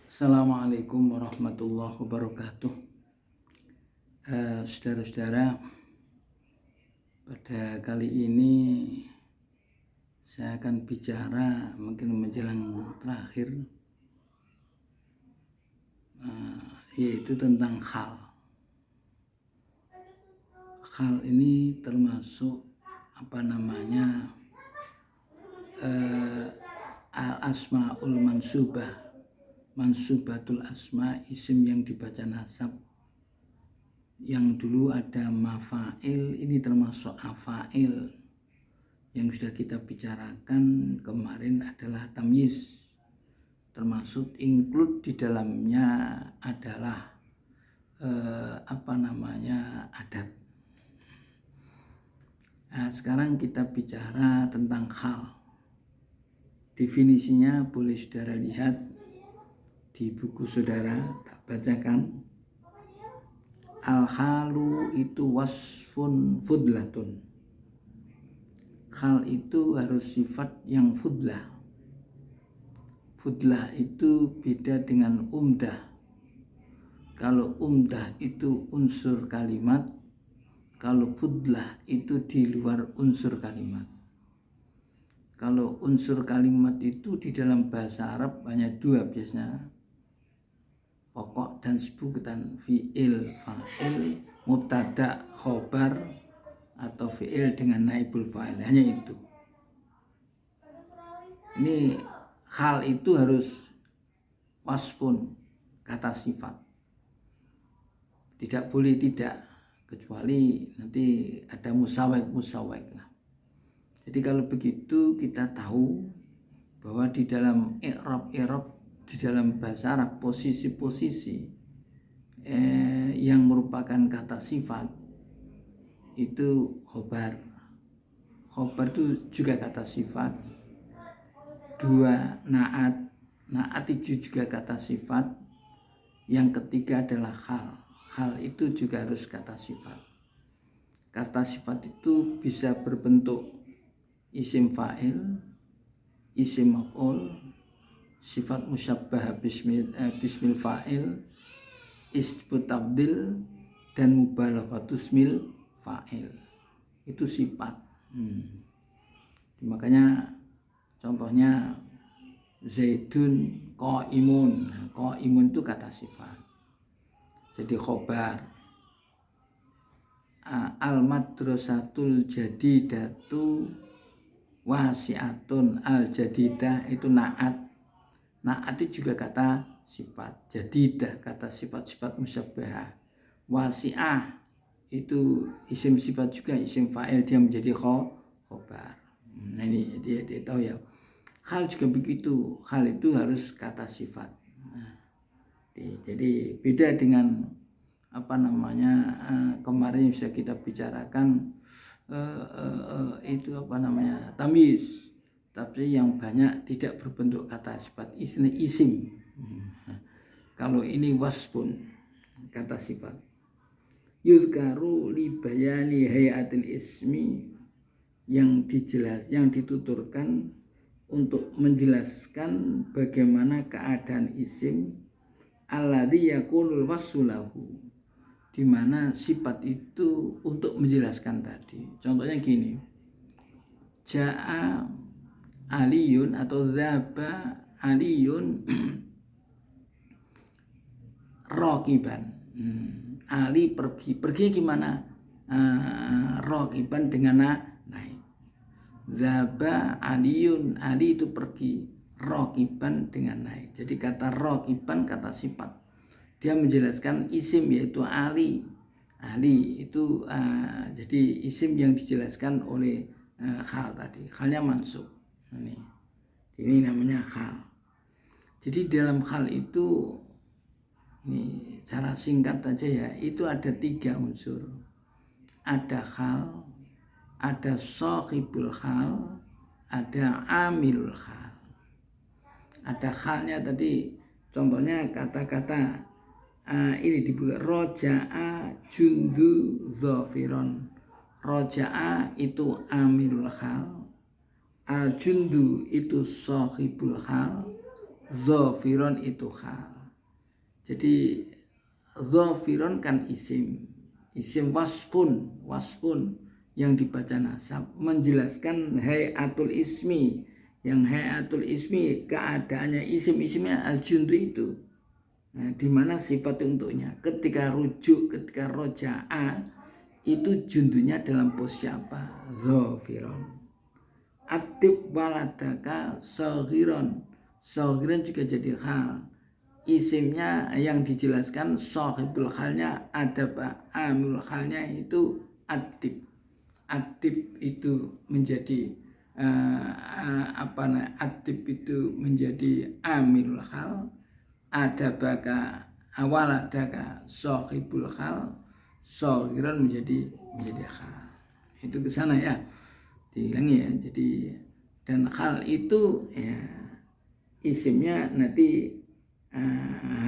Assalamualaikum warahmatullahi wabarakatuh. Saudara-saudara, pada kali ini saya akan bicara mungkin menjelang terakhir, yaitu tentang hal. Hal ini termasuk al-asma'ul mansubah, mansubatul asma, isim yang dibaca nasab. Yang dulu ada mafail, ini termasuk afail. Yang sudah kita bicarakan kemarin adalah tamyiz, termasuk include di dalamnya adalah adat. Nah, sekarang kita bicara tentang hal. Definisinya boleh saudara lihat di buku saudara, tak bacakan. Al-halu itu wasfun fudlatun. Hal itu harus sifat yang fudlah. Fudlah itu beda dengan umdah. Kalau umdah itu unsur kalimat, kalau fudlah itu di luar unsur kalimat. Kalau unsur kalimat itu di dalam bahasa Arab hanya dua biasanya, pokok dan sebutan, fi'il, fa'il, mubtada, khobar, atau fi'il dengan naibul fa'il, hanya itu. Ini hal itu harus wasfun, kata sifat. Tidak boleh tidak, kecuali nanti ada musawek lah. Jadi kalau begitu kita tahu bahwa di dalam i'rab di dalam bahasa Arab posisi-posisi yang merupakan kata sifat itu khobar. Khobar itu juga kata sifat. Dua, naat itu juga kata sifat. Yang ketiga adalah hal itu juga harus kata sifat. Kata sifat itu bisa berbentuk isim fa'il, isim maf'ul, sifat musyabbah bismil fa'il, ismu tabdil, dan mubalaghatu ismil fa'il. Itu sifat. Makanya contohnya Zaidun qaimun. Qaimun itu kata sifat. Jadi khobar. Al-madrasatul jadidatu wasi'atun. Al-jadidah itu na'at. Na'at itu juga kata sifat. Jadidah kata sifat-sifat musyabbahah. Wasi'ah itu isim sifat juga, isim fa'il, dia menjadi khobar. Nah ini dia tahu ya. Hal juga begitu. Hal itu harus kata sifat. Jadi beda dengan kemarin sudah kita bicarakan tamyiz, tapi yang banyak tidak berbentuk kata sifat, isim. Kalau ini wasfun, kata sifat. Yuzkaru li bayani hayatil ismi, yang dituturkan untuk menjelaskan bagaimana keadaan isim alladzi yaqulul wasulahu, di mana sifat itu untuk menjelaskan tadi. Contohnya gini, ja'a aliyun atau dzaba aliyun raqiban. Ali pergi gimana? Raqiban dengan naik. Dzaba aliyun, Ali itu pergi, raqiban dengan naik. Jadi kata raqiban kata sifat. Dia menjelaskan isim yaitu Ali. Ali itu jadi isim yang dijelaskan oleh hal tadi. Halnya mansub. Ini namanya hal. Jadi dalam hal itu, ini cara singkat aja ya, itu ada 3 unsur. Ada hal, ada shahibul hal, ada amilul hal. Ada halnya tadi, contohnya kata-kata ini dibuka, roja'a jundu dhafiron. Roja'a itu amilul hal, al jundu itu shahibul hal, dhafiron itu hal. Jadi dhafirun kan isim wasfun yang dibaca nasab menjelaskan hayatul ismi, yang hayatul ismi keadaannya isimnya al-jundu itu. Nah, di mana sifat untuknya ketika rujuk, ketika roja'a itu jundunya dalam posisi apa? Dhafirun. Atib waladaka saghiron juga jadi hal. Isimnya yang dijelaskan sahibul halnya ada amil halnya itu atib itu menjadi atib itu menjadi amil hal, ada baka awaladaka sahibul hal, saghiran menjadi hal. Itu ke sana ya, diulangi ya. Jadi dan hal itu ya isimnya nanti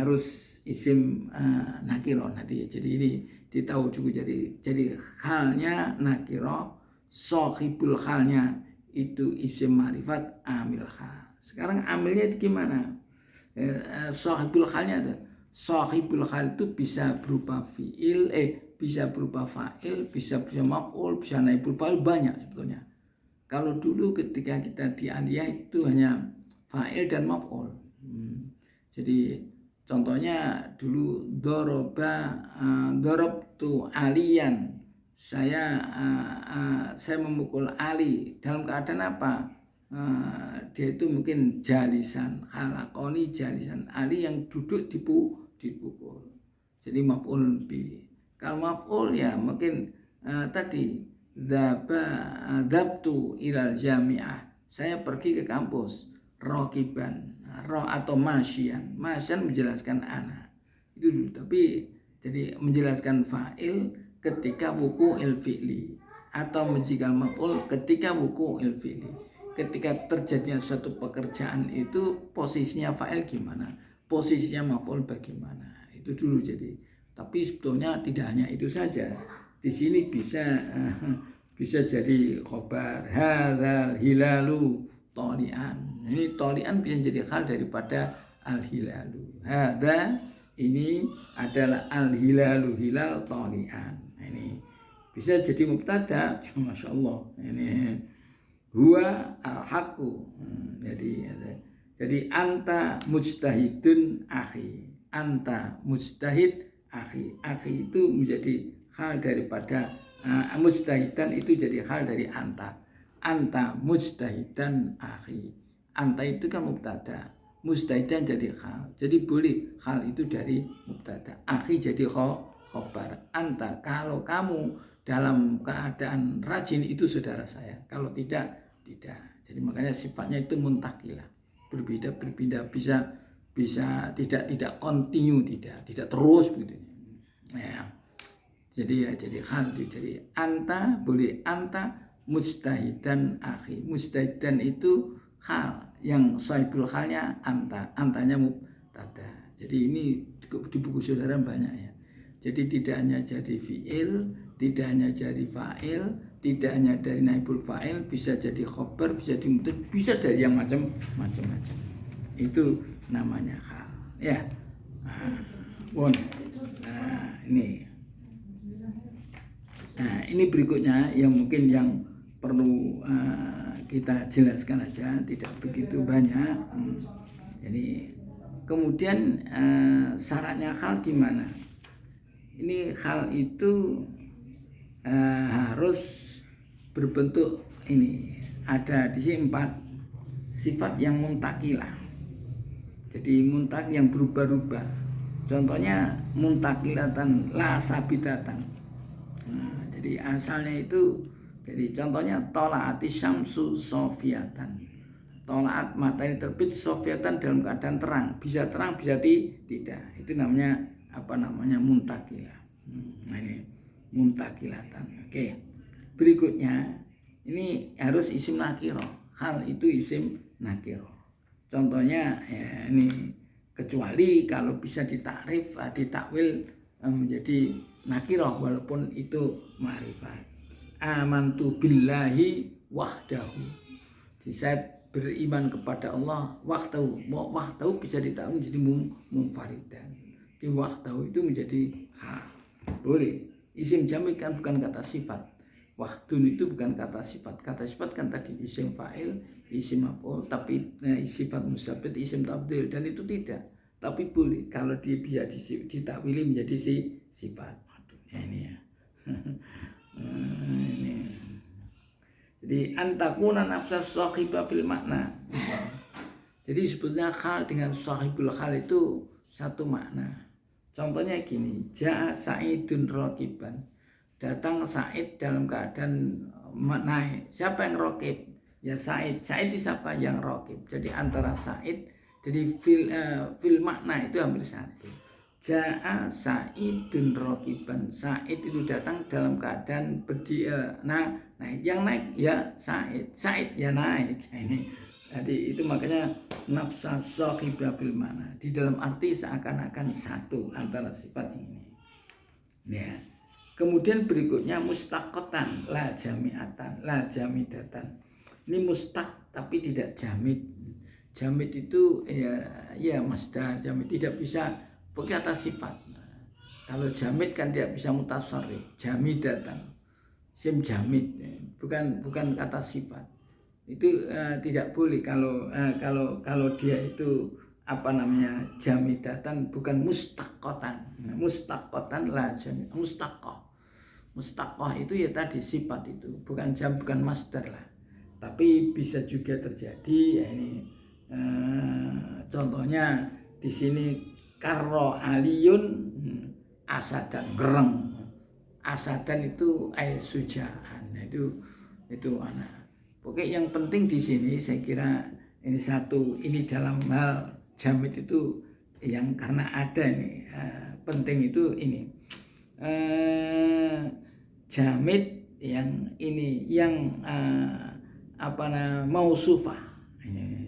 harus isim nakiro nanti. Jadi ini ditahu juga jadi halnya nakiro, sahibul halnya itu isim ma'rifat amil hal. Sekarang amilnya itu gimana? Sahibul halnya ada. Sahibul hal itu bisa berupa fi'il, bisa berupa fa'il, bisa maf'ul, bisa naibul fa'il, banyak sebetulnya. Kalau dulu ketika kita di aliyah itu hanya fa'il dan maf'ul. Jadi contohnya dulu dorobtu aliyan, saya memukul Ali dalam keadaan apa? Dia itu mungkin jalisan, halakoni jalisan, Ali yang duduk dipukul. Jadi maf'ul bi. Kalau maf'ul ya mungkin tadi dabtu ilal jami'ah, saya pergi ke kampus, rokiban, roh atau masyian menjelaskan anak itu dulu. Tapi jadi menjelaskan fa'il ketika wuqu'il fi'li atau menjikal maf'ul ketika wuqu'il fi'li. Ketika terjadinya suatu pekerjaan itu posisinya fa'il gimana, posisinya maf'ul bagaimana, itu dulu. Jadi tapi sebetulnya tidak hanya itu saja. Di sini bisa jadi khobar, hadzal hilalu tolian. Ini tolian bisa jadi hal daripada al-hilalu. Hadza ini adalah al-hilalu, hilal tolian. Ini bisa jadi mubtada, masya Allah. Ini huwa al-haqqu. Jadi anta mujtahidun akhi. Anta mujtahid akhi. Akhi itu menjadi hal daripada mujtahidan, itu jadi hal dari anta. Anta mujtahidan akhi. Anta itu kan mubtada, mujtahidan jadi hal. Jadi boleh hal itu dari mubtada, akhi jadi khobar. Anta, kalau kamu dalam keadaan rajin itu saudara saya, kalau tidak. Jadi makanya sifatnya itu muntakilah, berbeda bisa tidak kontinu, tidak terus begitu ya. Jadi hal itu jadi anta boleh, anta mujtahidan akhi. Mujtahidan itu hal yang sahibul halnya antanya mubtada. Jadi ini di buku saudara banyak ya. Jadi tidak hanya jadi fi'il, tidak hanya jadi fa'il, tidak hanya dari naibul fa'il, bisa jadi khobar, bisa jadi mubtada, bisa dari yang macam-macam. Itu namanya hal ya. Ini berikutnya yang mungkin yang perlu kita jelaskan aja, tidak begitu banyak. Jadi kemudian syaratnya hal gimana? Ini hal itu harus berbentuk ini, ada di sini 4 sifat yang muntakilah. Jadi muntak yang berubah-ubah. Contohnya muntakilatan la sabitatan. Jadi asalnya itu, jadi contohnya tolaati syamsu sofiatan. Tolaat matahari terbit sofiatan dalam keadaan terang, bisa tidak. Itu namanya muntakilah. Ini muntakilatan. Oke. Berikutnya ini harus isim nakiro. Hal itu isim nakiro. Contohnya ya, ini kecuali kalau bisa ditakrif, ditakwil menjadi nakiro walaupun itu ma'rifat. Amantu billahi wahdahu. Jadi saya beriman kepada Allah wahdahu bisa ditakwil menjadi munfaridan. wahdahu itu menjadi hal. Boleh. Isim jamid kan bukan kata sifat. Wahdun itu bukan kata sifat. Kata sifat kan tadi isim fa'il, isim maf'ul, tapi sifat musyabbat, isim tabdil, dan itu tidak. Tapi boleh kalau dia bisa ditakwili menjadi sifat. Waduh, ya ini ya. Ini. Jadi antakuna nafsa sahibah fil makna. Jadi sebetulnya hal dengan sahibul hal itu satu makna. Contohnya gini, ja'a Sa'idun raqiban. Datang Sa'id dalam keadaan naik. Siapa yang raqib? Ya Sa'id. Sa'id itu siapa? Yang raqib. Jadi antara Sa'id, jadi fil makna itu hampir satu. Ja'a Sa'idun raqiban. Sa'id itu datang dalam keadaan naik. Yang naik ya Sa'id. Sa'id ya naik. Ini. Jadi itu makanya nafsa sahibah bil mana di dalam arti seakan-akan satu antara sifat ini. Ya. Kemudian berikutnya mustaqotan la jami'atan la jamidatan. Ini mustaq tapi tidak jamid. Jamid itu ya masdar, jamid tidak bisa pakai kata sifat. Kalau jamid kan tidak bisa mutasarrif. Jamidatan. Sim jamid bukan kata sifat. Itu tidak boleh kalau dia itu jamidatan bukan mustaqotan lah jamid mustaqoh itu ya tadi sifat itu bukan masdar lah, tapi bisa juga terjadi ya ini contohnya di sini karro aliyun asadan gereng asadan itu sujaan itu anak. Oke, yang penting di sini saya kira ini satu, ini dalam hal jamid itu yang karena ada nih penting itu ini jamid yang ini yang mausufah.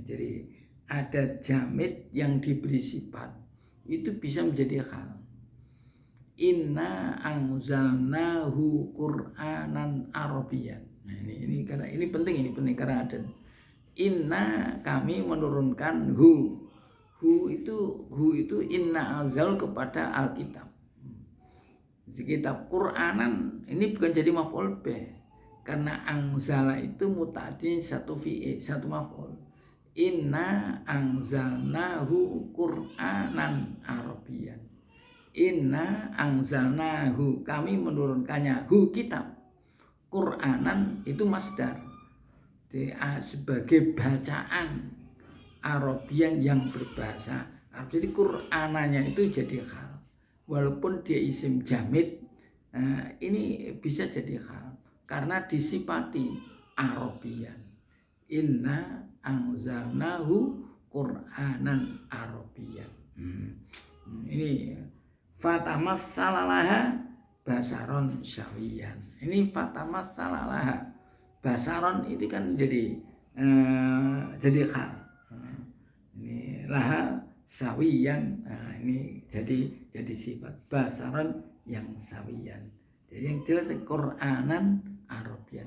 Jadi ada jamid yang diberi sifat itu bisa menjadi hal. Inna anzalnahu Qur'anan Arabiyyan. Nah, ini karena ini penting karena ada inna kami menurunkan hu itu inna anzal kepada Alkitab. Kitab Qur'anan ini bukan jadi maf'ul bih karena anzala itu muta'addi satu fi'il satu maf'ul. Inna anzalnahu Qur'anan Arabiyyan. Inna anzalnahu kami menurunkannya hu kitab Qur'anan itu masdar sebagai bacaan Arabian yang berbahasa Arab. Jadi Qur'ananya itu jadi hal walaupun dia isim jamid ini bisa jadi hal karena disifati Arabian. Inna anzalnahu Qur'anan Arabian. Ini fatamassalaha basaron syawiyan. Ini fatamassalaha basaron itu kan jadi hal. Ini laha sawiyan. Ini jadi sifat basaron yang sawiyan. Jadi yang jelas Qur'anan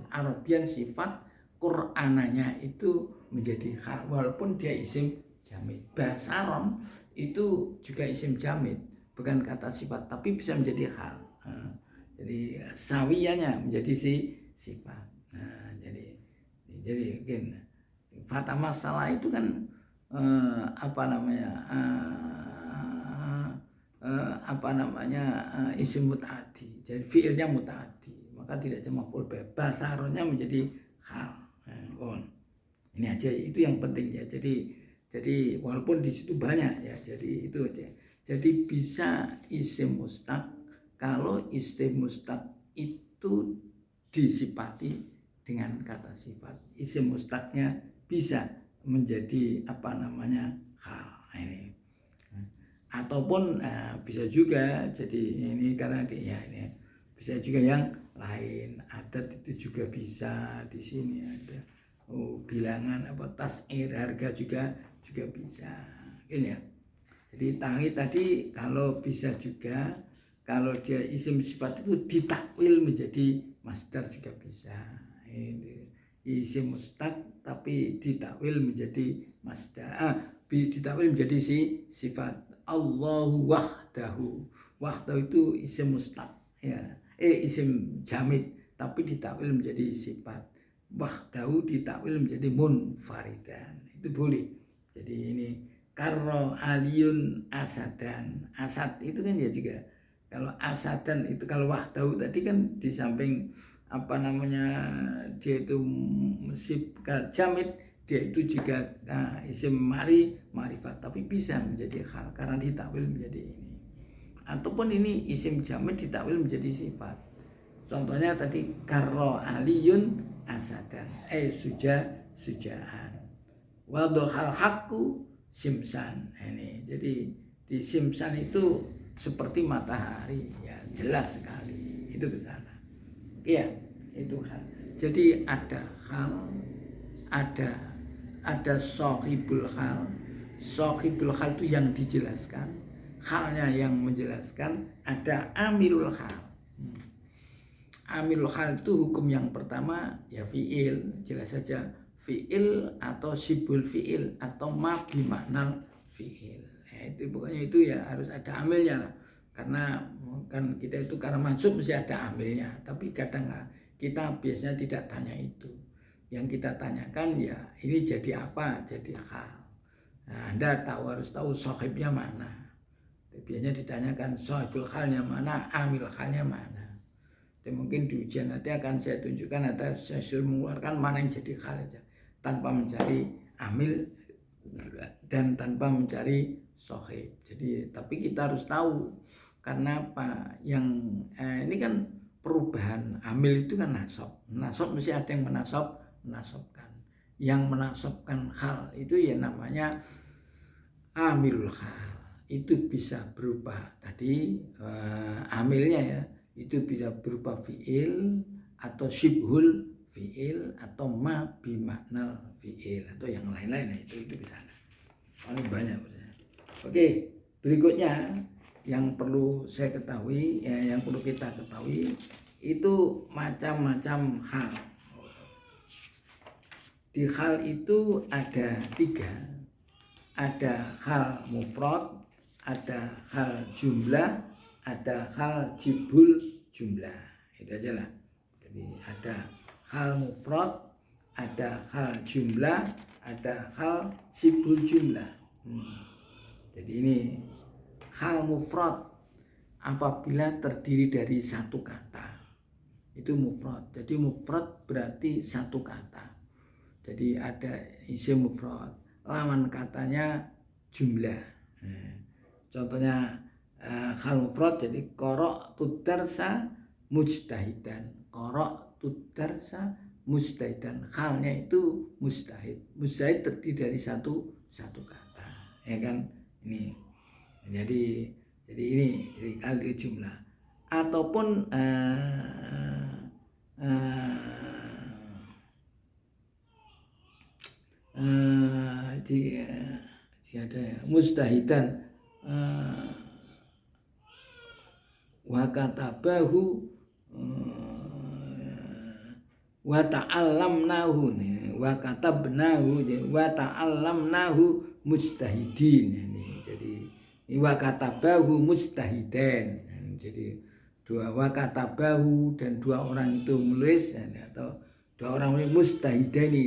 Arabian sifat Qur'ananya itu menjadi hal walaupun dia isim jamid. Basaron itu juga isim jamid, bukan kata sifat tapi bisa menjadi hal. Jadi sawiyanya menjadi sifat. Nah, jadi fata masalah itu kan isim mutaaddi. Jadi fiilnya mutaaddi, maka tidak cuma maf'ul bih. Basaronnya menjadi hal. Ini aja itu yang penting ya. Jadi walaupun di situ banyak ya. Jadi itu aja. Jadi bisa isim mustaq kalau isim mustaq itu disifati dengan kata sifat. Isim mustaqnya bisa menjadi hal ini. Ataupun bisa juga jadi ini karena ini bisa juga yang lain. Adat itu juga bisa di sini ada. Bilangan tas'ir harga juga bisa. Ini ya. Jadi tadi kalau bisa juga kalau dia isim sifat itu ditakwil menjadi masdar juga bisa. Ini isim mustaq tapi ditakwil menjadi masdar. Ditakwil menjadi sifat. Allahu wahdahu. Wahdahu itu isim mustaq ya. Isim jamid tapi ditakwil menjadi sifat. Wahdahu ditakwil menjadi munfaridan. Itu boleh. Jadi ini karro aliyun asadan. Asad itu kan ya juga. Kalau asadan itu kalau wahdahu tadi kan di samping apa namanya dia itu sifat jamid, dia itu juga isim marifat tapi bisa menjadi hal karena ditakwil menjadi ini. Ataupun ini isim jamid ditakwil menjadi sifat. Contohnya tadi karro aliyun asadan sujaan. Wadohal haqqu simsan. Ini jadi di simsan itu seperti matahari ya, jelas sekali itu ke sana. Iya, itu hal. Jadi ada hal, ada sahibul hal. Sahibul hal itu yang dijelaskan, halnya yang menjelaskan, ada amilul hal. Amilul hal itu hukum yang pertama ya fi'il, jelas saja fi'il atau sibul fi'il atau ma bimaknal fi'il. Itu pokoknya itu ya harus ada amilnya lah. Karena kan kita itu karena mansub mesti ada amilnya, tapi kadang kita biasanya tidak tanya itu. Yang kita tanyakan ya ini jadi apa? Jadi hal. Nah, Anda harus tahu sahibnya mana. Biasanya ditanyakan sahibul halnya mana, amil halnya mana. Dan mungkin di ujian nanti akan saya tunjukkan atau saya suruh mengeluarkan mana yang jadi hal aja, tanpa mencari amil dan tanpa mencari sahib. Jadi tapi kita harus tahu karena apa? Yang ini kan perubahan amil itu kan nasab. Nasab mesti ada yang menasabkan. Yang menasabkan hal itu ya namanya amilul hal. Itu bisa berupa tadi amilnya ya, itu bisa berupa fi'il atau syibhul fi'il atau ma bimaknal fi'il atau yang lain-lain. Itu ke sana. Paling banyak. Oke, berikutnya yang perlu saya ketahui ya, yang perlu kita ketahui itu macam-macam hal. Di hal itu ada 3. Ada hal mufrad, ada hal jumlah, ada hal jibul jumlah. Itu aja lah. Jadi ada hal mufrad, ada hal jumlah, ada hal jibul jumlah. Jadi ini hal mufrad apabila terdiri dari satu kata. Itu mufrad. Jadi mufrad berarti satu kata. Jadi ada isim mufrad, lawan katanya jumlah. Contohnya hal mufrad jadi qara'tu darsa mujtahidan. Qara'tu darsa mujtahidan. Halnya itu mujtahid. Mujtahid terdiri dari satu kata. Ya kan? Ini. Jadi ini jadi hal jumlah. Ataupun ada mustahidan wa katabahu wa ta'allamnahu wa katabnahu wa ta'allamnahu mustahidin. Jadi wa katabahu mustahidan. Jadi dua wa katabahu dan dua orang itu menulis atau dua orang ini mustahidani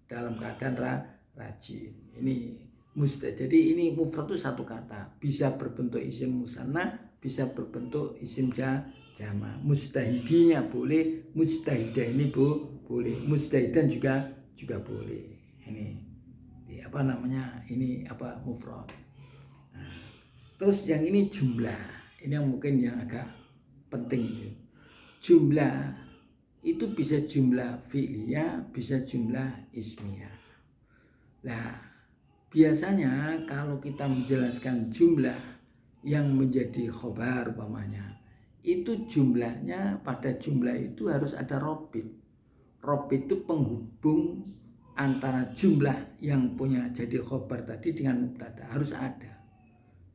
dalam keadaan rajin. Ini jadi ini mufrad itu satu kata, bisa berbentuk isim musanna, bisa berbentuk isim jama. Mustahidinya boleh, mustahidah ini boleh, mustahidan juga boleh. Ini apa namanya? Ini apa mufrad. Nah, terus yang ini jumlah. Ini yang mungkin yang agak penting itu. Jumlah itu bisa jumlah fi'liyah, bisa jumlah ismiyah. Nah, biasanya kalau kita menjelaskan jumlah yang menjadi khobar umpamanya, itu jumlahnya pada jumlah itu harus ada robit. Robit itu penghubung antara jumlah yang punya jadi khobar tadi dengan mubtada, harus ada.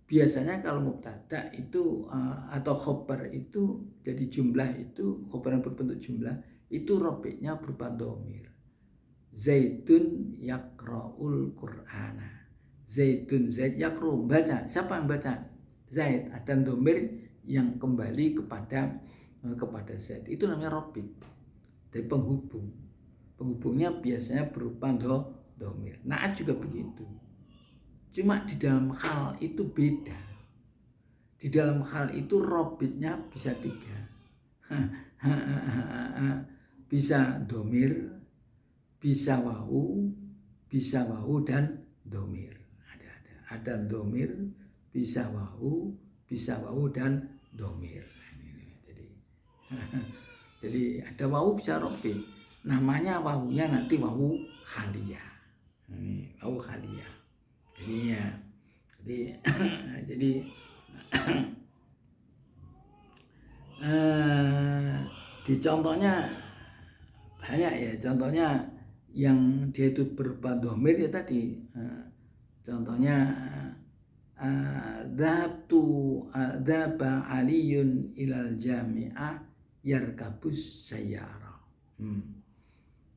Biasanya kalau mubtada itu atau khobar itu jadi jumlah itu, khobar yang berbentuk jumlah itu robitnya berupa dhamir. Zaidun yaqra'ul Qur'ana. Zaidun, Zaid yakro, baca. Siapa yang baca? Zaid. Ada domir yang kembali kepada Zaid. Itu namanya robit. Dari penghubung. Penghubungnya biasanya berupa domir. Naat juga begitu. Cuma di dalam hal itu beda. Di dalam hal itu robitnya bisa 3. Bisa domir, bisa wawu dan domir. Ada domir, bisa wawu dan domir. Jadi ada wawu bisa robit. Namanya wawunya nanti wawu khaliyah. Ini wawu khaliyah. Jadi di contohnya banyak ya. Contohnya yang dia itu berupa domir ya tadi. Contohnya dhaba aliyun ilal jami'ah yarkabus sayyara.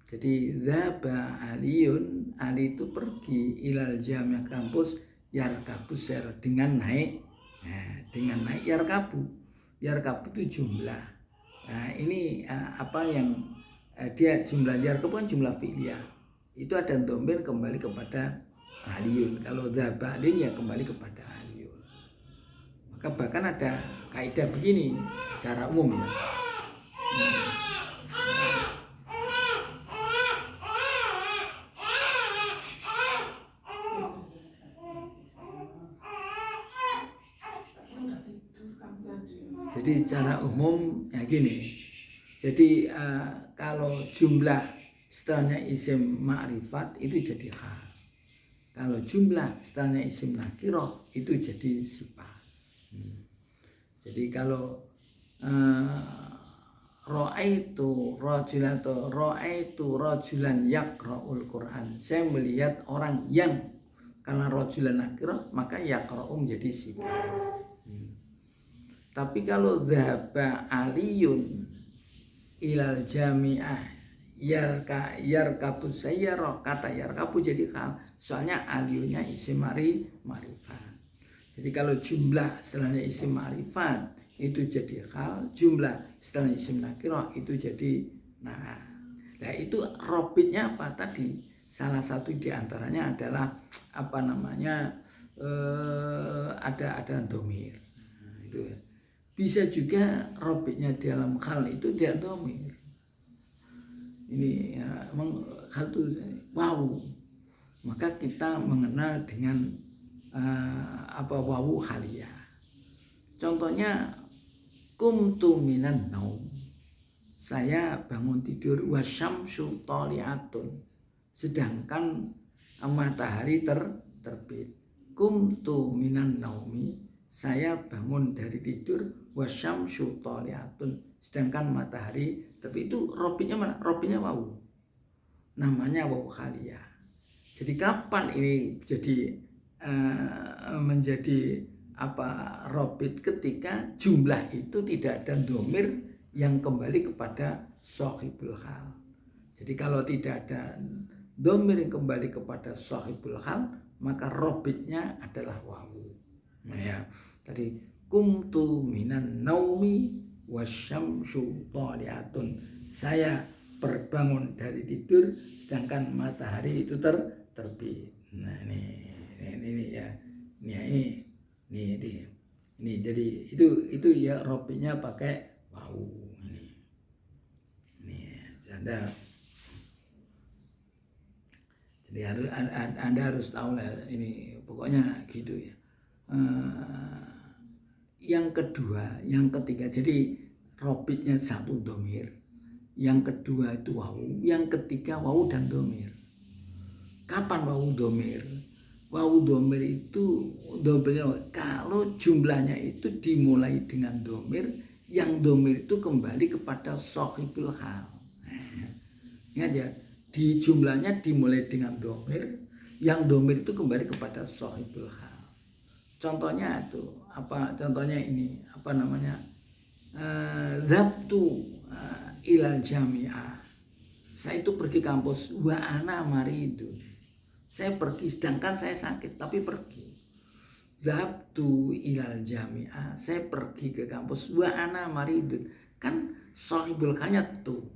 Jadi dhaba aliyun, Ali itu pergi ilal jami'ah kampus yarkabus sayyara dengan naik yarkabu. Yarkabu itu jumlah. Ini apa yang dia jumlah yarkabu kan jumlah fi'liyah. Itu ada domir kembali kepada aliyun. Kalau dhaba aliyun ya kembali kepada aliyun. Maka bahkan ada kaidah begini secara umum ya. Jadi secara umum ya gini. Jadi kalau jumlah setelahnya isim ma'rifat itu jadi hal. Kalau jumlah setelahnya isim nakirah itu jadi sifat. Jadi kalau ra'aitu rajulan yaqra'ul Qur'an. Saya melihat orang yang, karena rajulan nakirah maka yaqra'u menjadi sifat. Tapi kalau dhaba aliyun ilal jami'ah yarkabus sayyara, kata yarkabu jadi hal. Soalnya aliyunnya isim ma'rifat. Jadi kalau jumlah setelahnya isim ma'rifat itu jadi hal, jumlah setelahnya isim nakirah itu jadi nah. Nah itu robitnya apa tadi? Salah satu diantaranya adalah apa namanya ada domir. Nah, itu ya. Bisa juga robitnya dalam hal itu dia domir. Ini ya, hal itu wow. Maka kita mengenal dengan wawu khaliyah. Contohnya kumtu minan naum. Saya bangun tidur wasyamsu thali'atun. Sedangkan matahari terbit. Kumtu minan naumi. Saya bangun dari tidur wasyamsu thali'atun, sedangkan matahari tapi itu robitnya mana? Robitnya wawu. Namanya wawu khaliyah. Jadi kapan ini jadi menjadi apa robit? Ketika jumlah itu tidak ada domir yang kembali kepada shahibul hal. Jadi kalau tidak ada domir yang kembali kepada shahibul hal, maka robitnya adalah wawu. Nah ya, tadi kumtu minan naumi wasyamsu thali'atun. Saya berbangun dari tidur sedangkan matahari itu terbit. Nah ini ya. Ini jadi itu ya robitnya pakai wawu ini. Anda jadi Anda harus tahu lah ini pokoknya gitu ya. Yang kedua, yang ketiga, jadi robitnya satu domir, yang kedua itu wawu, yang ketiga wawu dan domir. Kapan wawu domir? Wawu domir itu domirnya kalau jumlahnya itu dimulai dengan domir, yang domir itu kembali kepada shahibul hal. Ingat ya, di jumlahnya dimulai dengan domir, yang domir itu kembali kepada shahibul hal. Contohnya itu apa? Contohnya ini apa namanya? Zabtu ilal jami'ah. Saya itu pergi kampus wa ana maridun. Saya pergi sedangkan saya sakit tapi pergi. Zahabtu ilal jami'ah, saya pergi ke kampus. Wa ana maridun, kan sahibul hayat tuh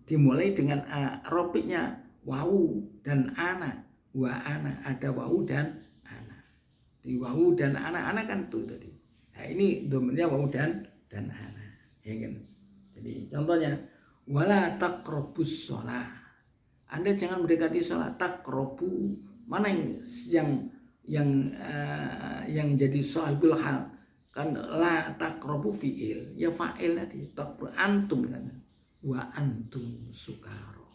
dimulai dengan robiknya wawu dan ana. Wa ana, ada wawu dan ana. Di wawu dan ana kan tuh tadi. Nah ini domennya wawu dan ana, ya kan. Jadi contohnya wala taqrabus shalah, Anda jangan mendekati sholat. Taqrabu, mana yang jadi sahibul hal, kan la taqrabu fi'il, ya fa'il tadi. Antum kan, wa antum sukaro,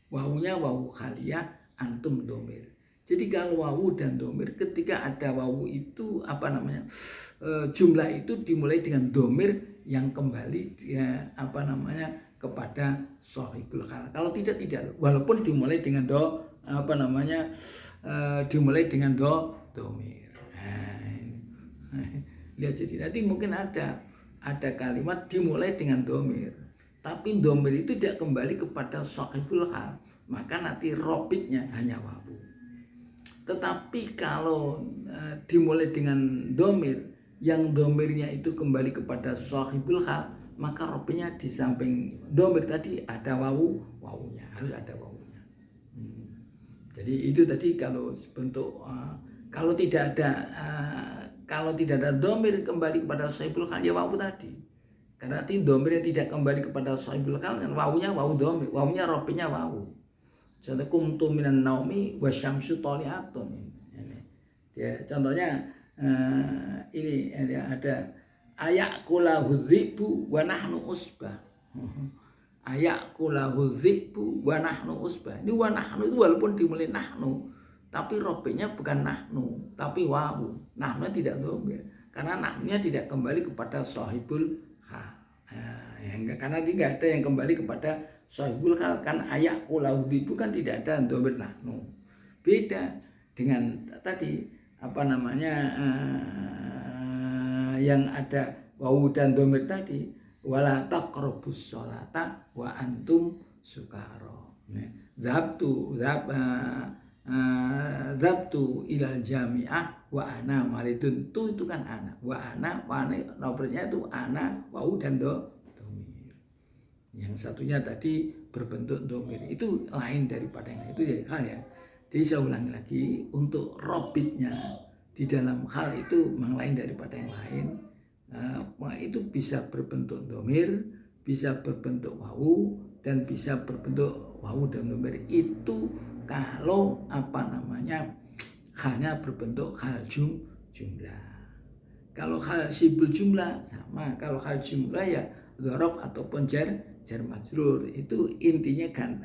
wawunya wawu khaliyah, antum domir. Jadi kalau wawu dan domir, ketika ada wawu itu jumlah itu dimulai dengan domir yang kembali kepada sahibul hal. Kalau tidak, walaupun dimulai dengan dimulai dengan domir. Lihat, jadi nanti mungkin ada kalimat dimulai dengan domir, tapi domir itu tidak kembali kepada sahibul hal, maka nanti robitnya hanya wawu. Tetapi kalau dimulai dengan domir, yang domirnya itu kembali kepada sahibul hal, maka robnya di samping domir tadi ada wawunya, harus ada wawunya. Jadi itu tadi kalau bentuk kalau tidak ada domir kembali kepada sahibul hal, ya wawu tadi. Karena nanti domir yang tidak kembali kepada sahibul hal kan wawunya wawu domir, wawunya robnya wawu. Contohnya kumtu minan naumi wasyamsu toliatun. Ya, contohnya ini ada ayakulahu dzibu wa nahnu usbah. Ayakulahu dzibu wa nahnu usbah. Ini wa nahnu itu walaupun dimulai nahnu, tapi robnya bukan nahnu, tapi wawu. Nahnu tidak domir, karena nahnunya tidak kembali kepada sahibul hal. Karena tidak ada yang kembali kepada sahibul hal, kan ayakulahu dzibu kan tidak ada domir nahnu. Beda dengan tadi yang ada wawu dan domir tadi, wala taqrabus sholata wa antum sukaro. Dzhabtu ilal jami'ah wa ana maridun. Itu kan ana. Wa ana nomornya itu ana, wawu dan domir. Yang satunya tadi berbentuk domir, itu lain daripada yang itu ya hal ya. Jadi saya ulangi lagi, untuk robitnya di dalam hal itu memang lain daripada yang lain. Itu bisa berbentuk domir, bisa berbentuk wawu, dan bisa berbentuk wawu dan domir. Itu kalau halnya berbentuk hal jumlah. Kalau hal sibul jumlah sama, kalau hal jumlah ya dzaraf ataupun jar majrur. Itu intinya kan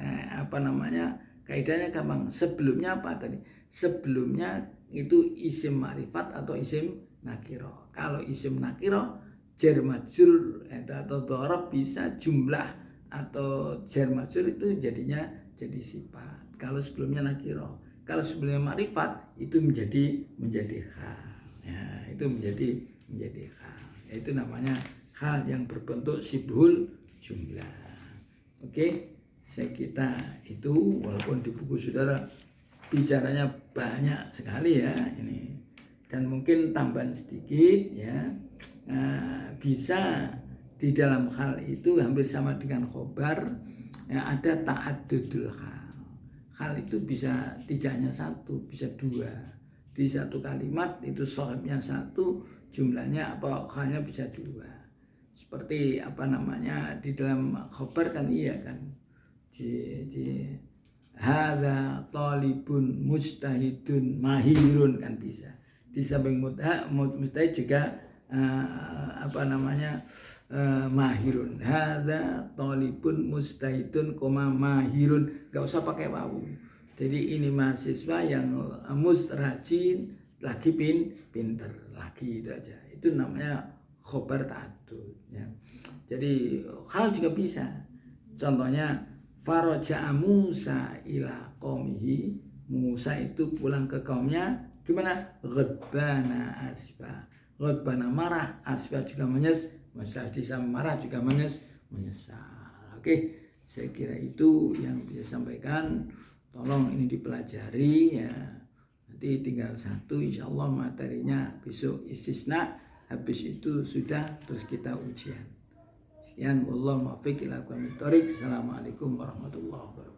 kaidahnya gampang. Sebelumnya apa tadi? Sebelumnya itu isim ma'rifat atau isim nakiro. Kalau isim nakiro, jar majrur atau dzaraf bisa jumlah atau jar majrur itu jadinya jadi sifat. Kalau sebelumnya nakiro, kalau sebelumnya ma'rifat itu menjadi hal. Ya, itu menjadi hal. Itu namanya hal yang berbentuk sibhul jumlah. Oke. Kita itu walaupun di buku saudara bicaranya banyak sekali ya ini, dan mungkin tambahan sedikit ya, bisa di dalam hal itu hampir sama dengan khobar ya, ada ta'addudul hal. Hal itu bisa tidak hanya satu, bisa dua. Di satu kalimat itu sahibnya satu, jumlahnya halnya bisa dua. Seperti di dalam khobar kan iya kan, di hadza talibun mujtahidun mahirun kan bisa. Di samping mujtahid juga mahirun. Hadza talibun mujtahidun mahirun, enggak usah pakai wawu. Jadi ini mahasiswa yang rajin, lagi pinter lagi, itu aja. Itu namanya khobar ta'addud ya. Jadi hal juga bisa. Contohnya faraja'a Musa ila qaumihi, Musa itu pulang ke kaumnya gimana? Ghadbana asfa. Ghadbana marah, asfa juga menyesal. Di sama marah juga menyesal. Oke, saya kira itu yang bisa sampaikan. tolong ini dipelajari ya. Nanti tinggal satu, insya Allah materinya besok istisna, habis itu sudah terus kita ujian. Sekian, wallahu muwaffiq ila aqwamit thoriq. Assalamualaikum warahmatullahi wabarakatuh.